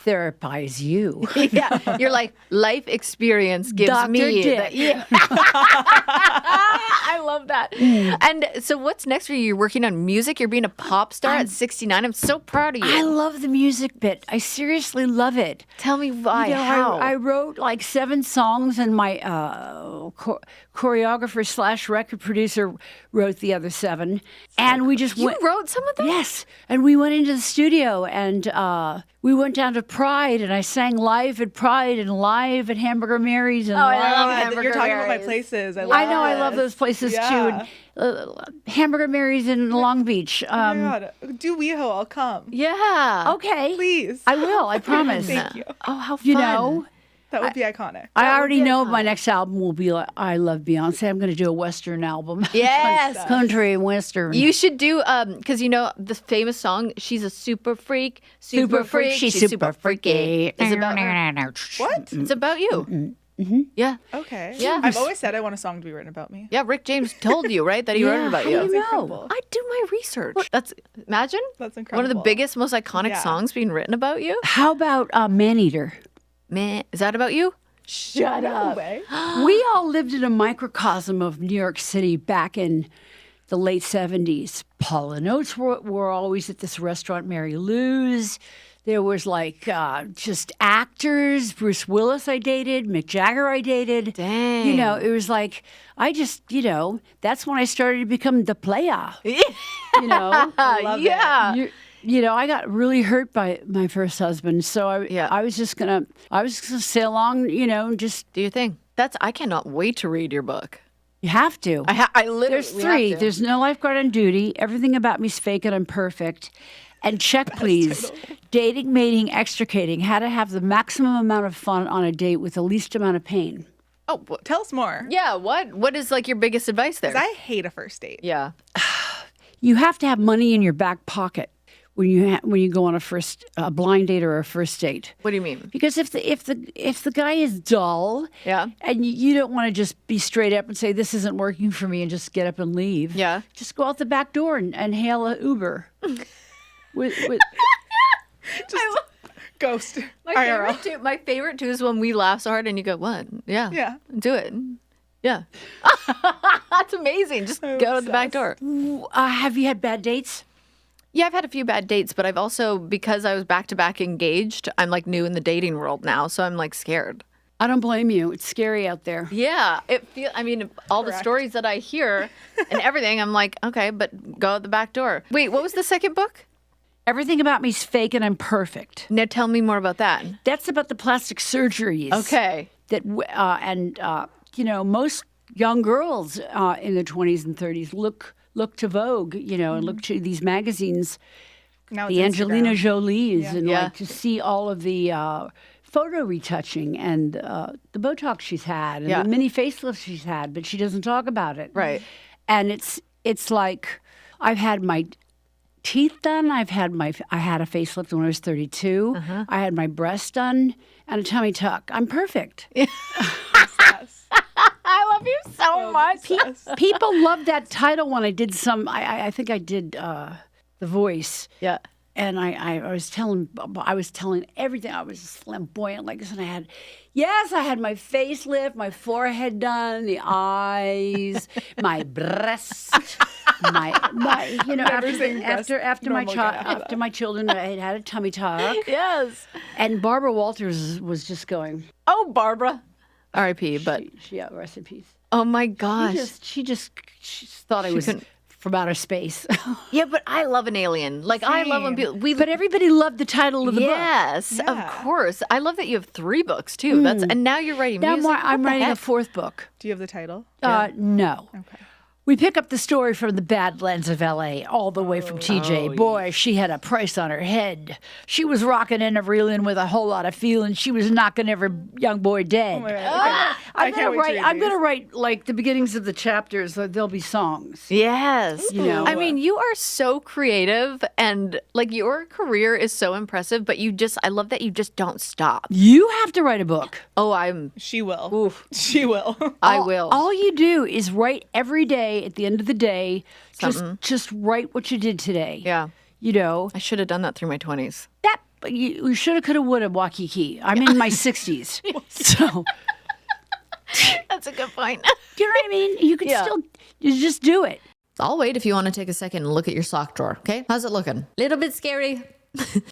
therapize you. Yeah. You're like, life experience gives Dr. me. Dick. Yeah. I love that. And so what's next for you? You're working on music. You're being a pop star at 69. I'm so proud of you. I love the music bit. I seriously love it. Tell me why. You know, How? I wrote like 7 songs, and my choreographer / record producer wrote the other 7. And we just you went. wrote some of them? Yes, and we went into the studio, and we went down to Pride, and I sang live at Pride and live at Hamburger Mary's. And I live. love Oh, Hamburger you're talking about my Mary's. places. I know, I love those places Yeah. too. Hamburger Mary's in Long Beach. Oh my God. Do WeHo, I'll come. Yeah. Okay. Please. I will, I promise. Thank you. Oh, how fun. You know, That would be iconic. I already know my next album will be like, I Love Beyonce. I'm going to do a Western album. Yes. Country and Western. You should do, because you know the famous song, She's a Super Freak, Super Freak, She's super freaky. It's about her. What? It's about you. Yeah. Okay. Yeah. I've always said I want a song to be written about me. Yeah, Rick James told you, right, that he wrote it about how you. do you know? Incredible. I do my research. Imagine That's one incredible. of the biggest, most iconic Yeah. songs being written about you. How about Maneater? Man, is that about you? Shut No way. We all lived in a microcosm of New York City back in the late 70s. Paul and Oates were always at this restaurant, Mary Lou's. There was like just actors. Bruce Willis I dated. Mick Jagger I dated. Dang. You know, it was like, I just, that's when I started to become the player. You know? Love it. Yeah. You know, I got really hurt by my first husband, so I was just gonna sail along, just Do your thing. I cannot wait to read your book. you have to. I literally There's we 3. have to. There's no lifeguard on duty. Everything about me's fake and I'm perfect. And check, please. Dating, mating, extricating. How to have the maximum amount of fun on a date with the least amount of pain. Oh, Tell us more. yeah. What is like your biggest advice there? 'Cause I hate a first date. Yeah. You have to have money in your back pocket when you go on a blind date or a first date. What do you mean? Because if the guy is dull, Yeah. and you don't want to just be straight up and say this isn't working for me and just get up and leave. Yeah. Just go out the back door and hail a Uber. with Ghost. My IRL. favorite too is when we laugh so hard and you go, what? Yeah. Yeah. Do it. Yeah. That's amazing. Just go to the back door. have you had bad dates? Yeah, I've had a few bad dates, but I've also, because I was back-to-back engaged, I'm like new in the dating world now, so I'm like scared. I don't blame you. It's scary out there. Yeah, all the stories that I hear and everything, I'm like, okay, but go out the back door. Wait, what was the second book? Everything about me's fake and I'm perfect. Now tell me more about that. That's about the plastic surgeries. Okay. That most young girls in their 20s and 30s look to Vogue, and look to these magazines, Now the it's Angelina Instagram. Jolies, and Yeah. like to see all of the photo retouching and the Botox she's had and Yeah. the mini facelifts she's had, but she doesn't talk about it. Right. And it's like I've had my teeth done. I had a facelift when I was 32. I had my breasts done and a tummy tuck. I'm perfect. Yes. I love you so much. People loved that title when I did I think I did The Voice. Yeah. And I was telling everything. I was flamboyant like this, and I had my facelift, my forehead done, the eyes, my breast, Never saying breast. after Normal guy. after my children, I had a tummy tuck, Yes. and Barbara Walters was just going. Oh, Barbara. R.I.P. But Rest in peace. oh my gosh. She just thought I was couldn't- from outer space. Yeah, but I love an alien. Like I love when people But everybody loved the title of the book. Yes, of Yeah. course. I love that you have 3 books too. And now you're writing Now music. I'm What the writing a heck? 4th book. Do you have the title? No. Okay. We pick up the story from the Badlands of LA, all the way from TJ. Boy, she had a price on her head. She was rocking and reeling with a whole lot of feeling. She was knocking every young boy dead. Oh my God. I'm gonna write like the beginnings of the chapters. So there'll be songs. Yes. You know, I mean, you are so creative and like your career is so impressive, but I love that you just don't stop. You have to write a book. Oh, She will. Oof. She will. I will. All you do is write every day. At the end of the day, just write what you did today. Yeah. You know, I should have done that through my 20s. that you shoulda, coulda, woulda, Waikiki. I'm in my 60s, so That's a good point. you know what I mean. You could you just do it. I'll wait if you want to take a second and look at your sock drawer. Okay, how's it looking? Little bit scary.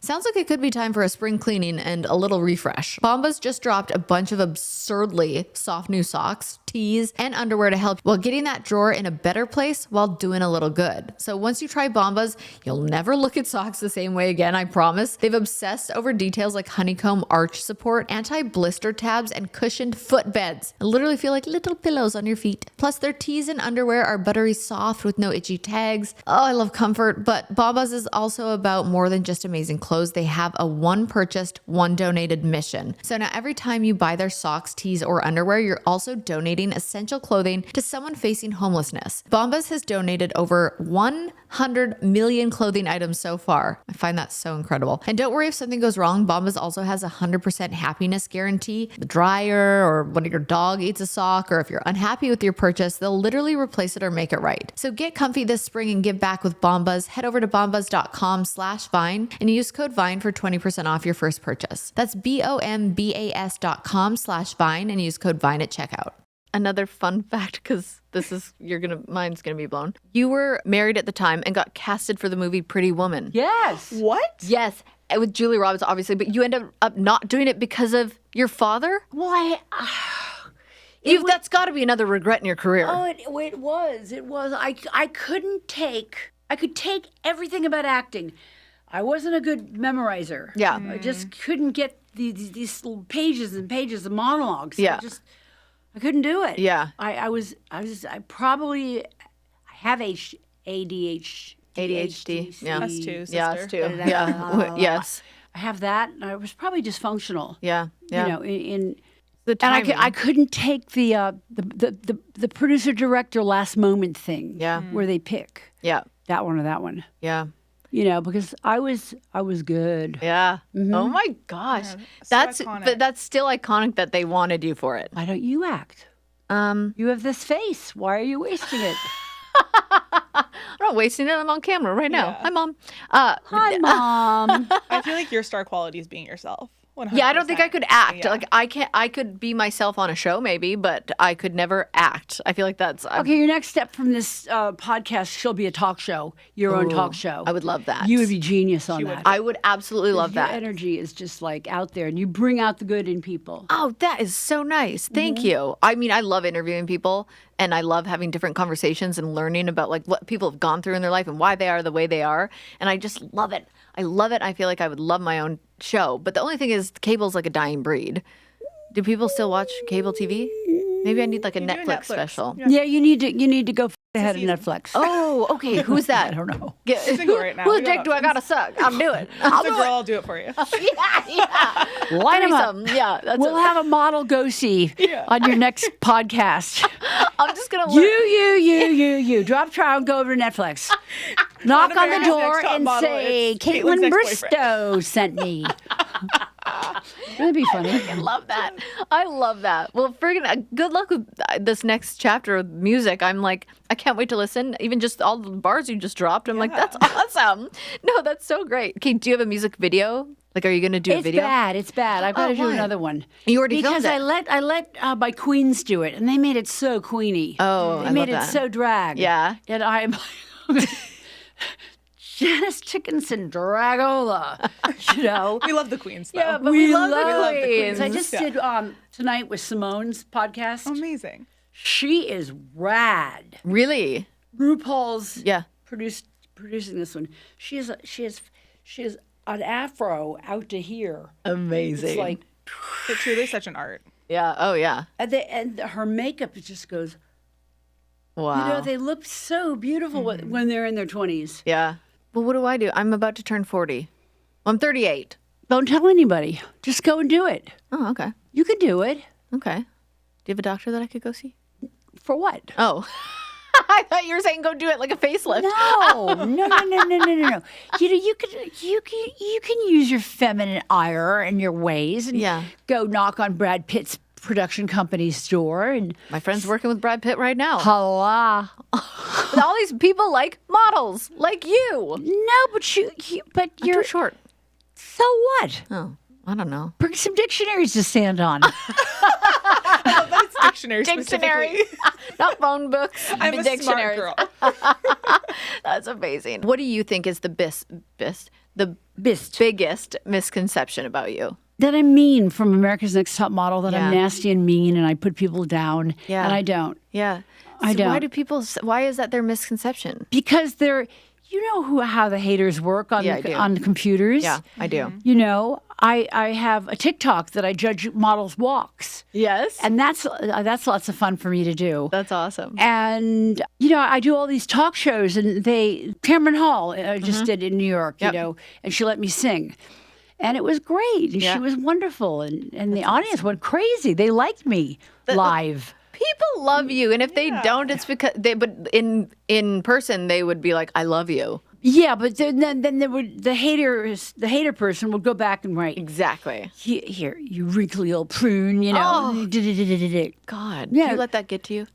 Sounds like it could be time for a spring cleaning and a little refresh. Bombas just dropped a bunch of absurdly soft new socks, tees, and underwear to help while getting that drawer in a better place while doing a little good. So once you try Bombas, you'll never look at socks the same way again, I promise. They've obsessed over details like honeycomb arch support, anti-blister tabs, and cushioned footbeds. I literally feel like little pillows on your feet. Plus, their tees and underwear are buttery soft with no itchy tags. Oh, I love comfort, but Bombas is also about more than just amazing clothes. They have a one purchased, one donated mission. So now every time you buy their socks, tees, or underwear, you're also donating essential clothing to someone facing homelessness. Bombas has donated over 100 million clothing items so far. I find that so incredible. And don't worry if something goes wrong. Bombas also has a 100% happiness guarantee. The dryer or when your dog eats a sock or if you're unhappy with your purchase, they'll literally replace it or make it right. So get comfy this spring and give back with Bombas. Head over to bombas.com/Vine and use code VINE for 20% off your first purchase. That's bombas.com/Vine and use code VINE at checkout. Another fun fact, because mine's gonna be blown. You were married at the time and got casted for the movie Pretty Woman. Yes. What? Yes, with Julia Roberts, obviously, but you ended up not doing it because of your father. Well, That's got to be another regret in your career. Oh, it was. It was. I could take everything about acting. I wasn't a good memorizer. Yeah. I just couldn't get these little pages and pages of monologues. Yeah. I couldn't do it. Yeah. I have ADHD. ADHD. Yeah. Us too, sister. Yeah, us too. Yeah. Yes. I have that, and I was probably dysfunctional. Yeah. Yeah. You know, in The and timing. I couldn't take the producer director last moment thing. Yeah. Where they pick Yeah. that one or that one. Yeah. You know, because I was good. Yeah. Oh my gosh. Yeah, so iconic. But that's still iconic that they wanted you for it. Why don't you act? You have this face. Why are you wasting it? I'm not wasting it. I'm on camera right now. Yeah. Hi, Mom. Hi, Mom. I feel like your star quality is being yourself. 100%. Yeah, I don't think I could act. Yeah. Like I could be myself on a show maybe, but I could never act. I feel like that's Okay, your next step from this podcast, she'll be a talk show, your own talk show. I would love that. You would be genius on that. I would absolutely love Your that. energy is just like out there, and you bring out the good in people. Oh, that is so nice. Thank you. I mean, I love interviewing people and I love having different conversations and learning about like what people have gone through in their life and why they are the way they are. And I just love it. I love it. I feel like I would love my own show. But the only thing is cable's like a dying breed. Do people still watch cable TV? Maybe I need like a You do Netflix special. Yeah, you need to go ahead of Netflix. Oh, okay. Who's that? I don't know. Single right now. Whose We got dick do I gotta suck? I'll do it. It's a girl. I'll do it for you. Line 'em up. Threesome. Yeah, that's We'll have a model go see on your next podcast. I'm just gonna learn. You. Drop trial and go over to Netflix. Knock on the America's door Next Top and Model, say, it's Kaitlyn Kaitlyn's ex-boyfriend. Bristowe sent me. That'd be funny. I love that. I love that. Well, friggin' good luck with this next chapter of music. I'm like, I can't wait to listen. Even just all the bars you just dropped. I'm like, that's awesome. No, that's so great. Okay, do you have a music video? Like, are you going to do a video? It's bad. I've got to do why? another one. You already because filmed it. I let my queens do it, and they made it so queeny. Oh, they I made love it that. so drag. Yeah. And I'm Janice Dickinson Dragola. You know. We love the queens, though. Yeah, but we love the the queens. queens. I just did tonight with Simone's podcast. Amazing. She is rad. Really? RuPaul's Yeah. producing this one. She has an afro out to here. Amazing. It's like, It's truly such an art. yeah. Oh, yeah. and her makeup just goes. Wow. You know, they look so beautiful when they're in their 20s. Yeah. Well, what do? I'm about to turn 40. Well, I'm 38. Don't tell anybody. Just go and do it. Oh, okay. You can do it. Okay. Do you have a doctor that I could go see? For what? Oh. I thought you were saying go do it like a facelift. No. You know, you can use your feminine ire and your ways and go knock on Brad Pitt's production company's door and My friend's working with Brad Pitt right now. holla. But all these people like models, like you. No, but I'm you're too short. So what? Oh, I don't know. Bring some dictionaries to stand on. That's dictionary Dictionary, specifically. not phone books. I'm a smart girl. That's amazing. What do you think is the Bist. biggest misconception about you? That I'm mean from America's Next Top Model, that Yeah. I'm nasty and mean and I put people down. Yeah. And I don't. Yeah. I So don't. Why is that their misconception? Because you know how the haters work on, Yeah, I do. on the computers? Yeah, I do. You know, I have a TikTok that I judge models' walks. Yes. And that's lots of fun for me to do. That's awesome. And, you know, I do all these talk shows, and Cameron Hall just did in New York, Yep. you know, and she let me sing. And it was great. Yeah. She was wonderful. And the audience went crazy. They liked me live. People love you, and if they don't, it's because but in person they would be like, "I love you." Yeah, but then the hater person would go back and write, Exactly. Here, you wrinkly old prune, you know. Oh. God, Yeah. do you let that get to you?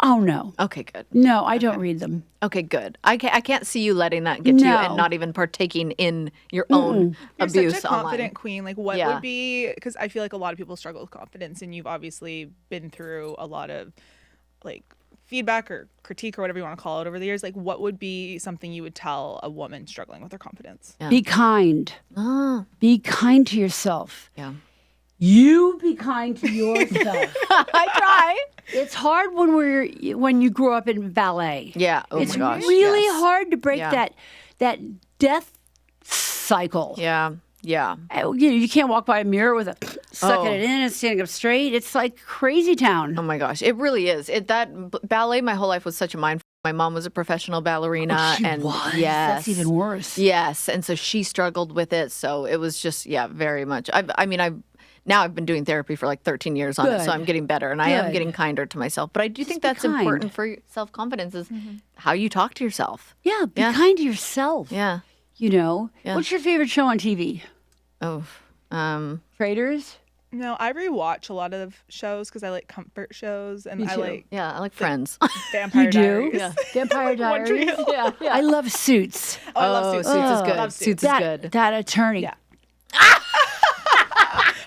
Oh, no. Okay, good. No, I don't read them. Okay, good. I can't see you letting that get to you No. and not even partaking in your own You're abuse such a online. confident queen. Like, what Yeah. would be? Because I feel like a lot of people struggle with confidence, and you've obviously been through a lot of like feedback or critique or whatever you want to call it over the years. Like, what would be something you would tell a woman struggling with her confidence? Yeah. Be kind. Oh, Be kind to yourself. yeah. You be kind to yourself. I try. It's hard when you grow up in ballet. Yeah. Oh It's my gosh. really yes. hard to break Yeah. that death cycle. Yeah. Yeah. You can't walk by a mirror with sucking Oh. it in and standing up straight. It's like crazy town. Oh my gosh, it really is. Ballet, my whole life was such a mind. My mom was a professional ballerina, She and was. yes, That's even worse. Yes, and so she struggled with it. So it was just very much. I've been doing therapy for like 13 years on it, so Good. I'm getting better, and I am Good. getting kinder to myself. But I do think be that's kind. important for self confidence is how you talk to yourself. Yeah, be Yeah. kind to yourself. Yeah. You know? Yeah. What's your favorite show on TV? Oh. Traders? No, I rewatch a lot of shows because I like comfort shows, and Me I too. like Yeah, I like Friends. Vampire You do? Diaries. Yeah. Vampire Diaries? One Tree Hill. yeah. I love Suits. Oh, I love Suits. Suits is good. Love Suits. Suits is That, good. that attorney. Yeah.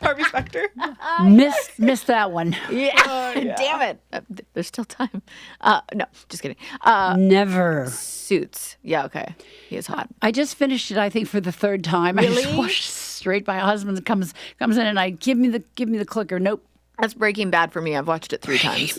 Harvey Specter. Missed that one. Yeah. Damn it. There's still time. No, just kidding. Never. Suits. Yeah, okay. He is hot. I just finished it, I think, for the third time. I just Really? watched straight. My husband comes in and I give me the clicker. Nope. That's Breaking Bad for me. I've watched it 3 times.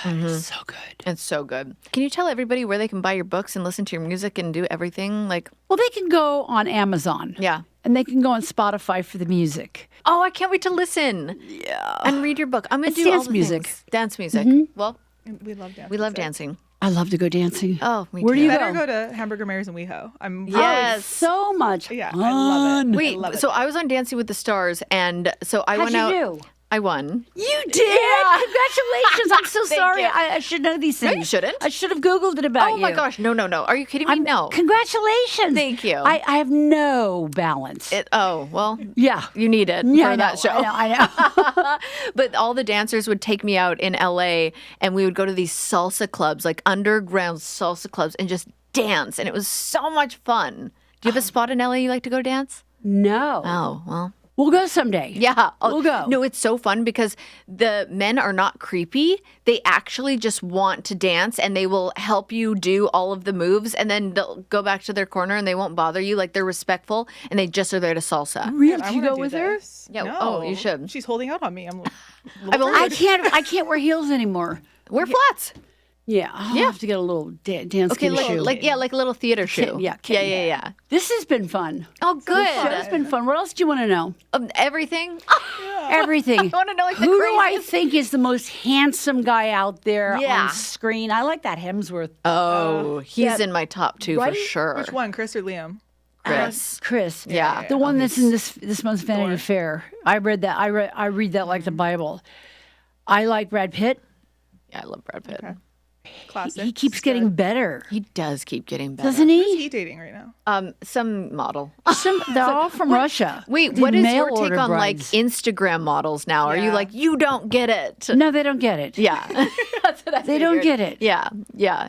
It's so good. It's so good. Can you tell everybody where they can buy your books and listen to your music and do everything? Like, Well, they can go on Amazon. yeah. And they can go on Spotify for the music. Oh, I can't wait to listen. Yeah. And read your book. I'm going It's to do all dance the music. things. Dance music. Well, We love dancing. we love dancing. I love to go dancing. Oh, me Where too. do you Better go? go to Hamburger Mary's and WeHo. I'm Yes. So much. Yeah, I love it. Wait, I love it. so I was on Dancing with the Stars, and so I How'd went you out. do? I won. You did? Congratulations. I'm so Thank sorry. you. I should know these things. you shouldn't. I should have Googled it about Oh you. my gosh. No. Are you kidding me? No. Congratulations. Thank you. I have no balance. Well, yeah. you need it Yeah, for I know, that show. I know. But all the dancers would take me out in LA and we would go to these salsa clubs, like underground salsa clubs, and just dance. And it was so much fun. Do you have a spot in LA you like to go dance? No. Oh, well. We'll go someday. Yeah. We'll go. No, it's so fun because the men are not creepy. They actually just want to dance and they will help you do all of the moves and then they'll go back to their corner and they won't bother you. Like they're respectful and they just are there to salsa. Really? I Did you wanna go do with her? this. Yeah, No. oh, you should. She's holding out on me. I'm. I've only I can't wear heels anymore. wear flats. Yeah, I'll have to get a little dance Okay, shoe. like a little theater shoe. Yeah. This has been fun. Oh, good. It's been fun. What else do you want to know? Everything. Everything. I want to know like the Who do I craziest. think is the most handsome guy out there Yeah. on screen? I like that Hemsworth. Oh, he's in my top 2 right? for sure. Which one, Chris or Liam? Chris. Chris. The one that's in this month's Vanity Fair. I read that. I read that like the Bible. I like Brad Pitt. Yeah, I love Brad Pitt. Okay. Classic. He keeps getting better, He does keep getting better. doesn't Who's he? he dating right now? Some model. They're all from Russia. Wait, These what is mail your take order on like brides. Instagram models now? Are you Yeah. like, you don't get it? No, they don't get it. Yeah. That's what I They don't figured. get it. Yeah.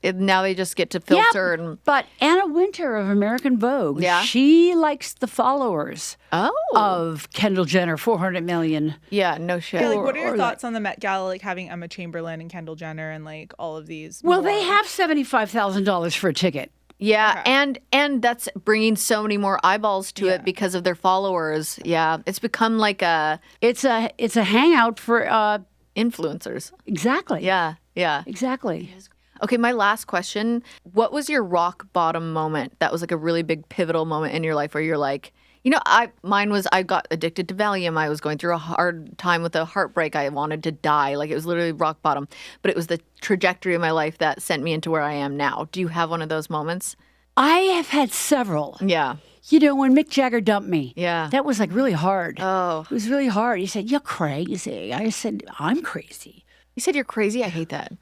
Now they just get to filter and But Anna Winter of American Vogue, Yeah. she likes the followers oh of Kendall Jenner, 400 million. yeah, no shit. Yeah, like, what are your or thoughts on the Met Gala, like having Emma Chamberlain and Kendall Jenner and like all of these? Well, they more- have $75,000 for a ticket. Yeah, and that's bringing so many more eyeballs to it because of their followers. Yeah, it's become like a It's a hangout for influencers. exactly. Yeah. Exactly. Okay, my last question. What was your rock bottom moment that was like a really big pivotal moment in your life where you're like, mine was I got addicted to Valium. I was going through a hard time with a heartbreak. I wanted to die. Like it was literally rock bottom. But it was the trajectory of my life that sent me into where I am now. Do you have one of those moments? I have had several. Yeah. You know, when Mick Jagger dumped me, Yeah. that was like really hard. Oh. It was really hard. He said, "You're crazy." I said, "I'm crazy." You said you're crazy? I hate that.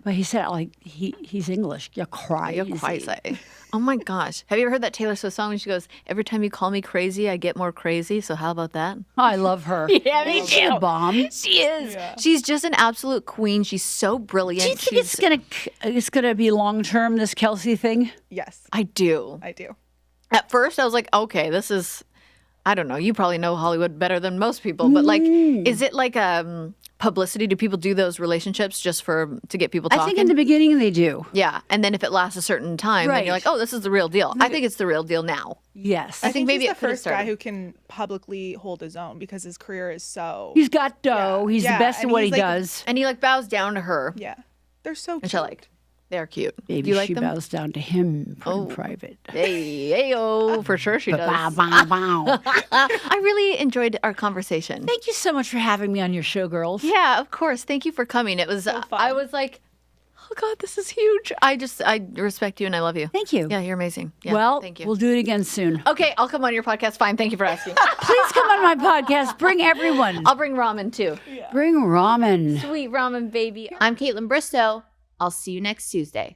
But he said, like, he's English. You're crazy. You're crazy. Oh my gosh. Have you ever heard that Taylor Swift song when she goes, every time you call me crazy, I get more crazy. So how about that? I love her. Yeah, me She's a bomb. She is. She's just an absolute queen. She's so brilliant. Do you think it's gonna be long term, this Kelsey thing? Yes, I do. I do. At first, I was like, okay, this is, I don't know. You probably know Hollywood better than most people. But like, is it like publicity? Do people do those relationships just to get people talking? I think in the beginning they do. Yeah. And then if it lasts a certain time, then you're Right. like, oh, this is the real deal. I think it's the real deal now. Yes. I think maybe he's it the could've first guy started. who can publicly hold his own because his career is so. He's got dough. He's Yeah, the best at and what he he's, like, does. And he like bows down to her, Yeah, they're so cute. which I liked. They are cute. Maybe do you like she them? bows down to him in private. Hey, oh, for sure she Bow, does. bow, bow. I really enjoyed our conversation. Thank you so much for having me on your show, girls. Yeah, of course. Thank you for coming. It was, I was like, oh God, this is huge. I respect you and I love you. Thank you. Yeah, you're amazing. Yeah, Well, thank you. we'll do it again soon. Okay, I'll come on your podcast. Fine. Thank you for asking. Please come on my podcast. Bring everyone. I'll bring ramen too. Bring ramen. Sweet ramen, baby. I'm Kaitlyn Bristowe. I'll see you next Tuesday.